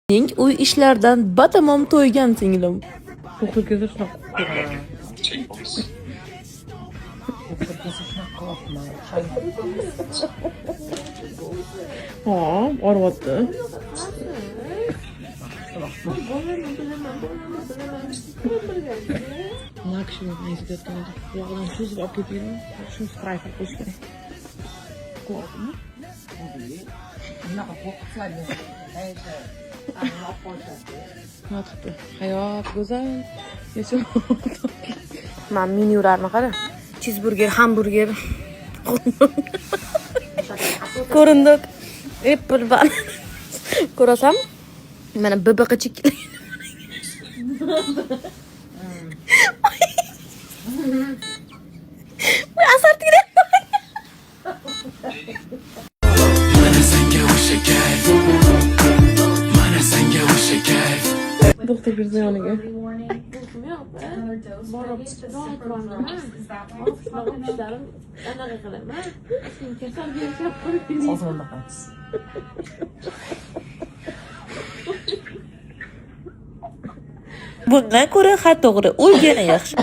Uy ishlardan batamom to'ygan singlim. Oryapti. Nakshini aytayotgan edi. Quloqdan cho'zib olib ketgan. Shuni sprayt qilib qo'yish kerak. Quloqni. Bunaqa qo'rqitadi. Yotibdi. Hayot go'zal. Men menyularni qara. Cheeseburger, hamburger. Ko'rindiq. Apple ban. Ko'rasam? Mana BBQ chekki. Bu asar tigre. Mana senga o'sha kayf. Mana senga o'sha kayf. Doktor Girzayoniga. Bundan ko'ra xat to'g'ri, o'lgani yaxshi.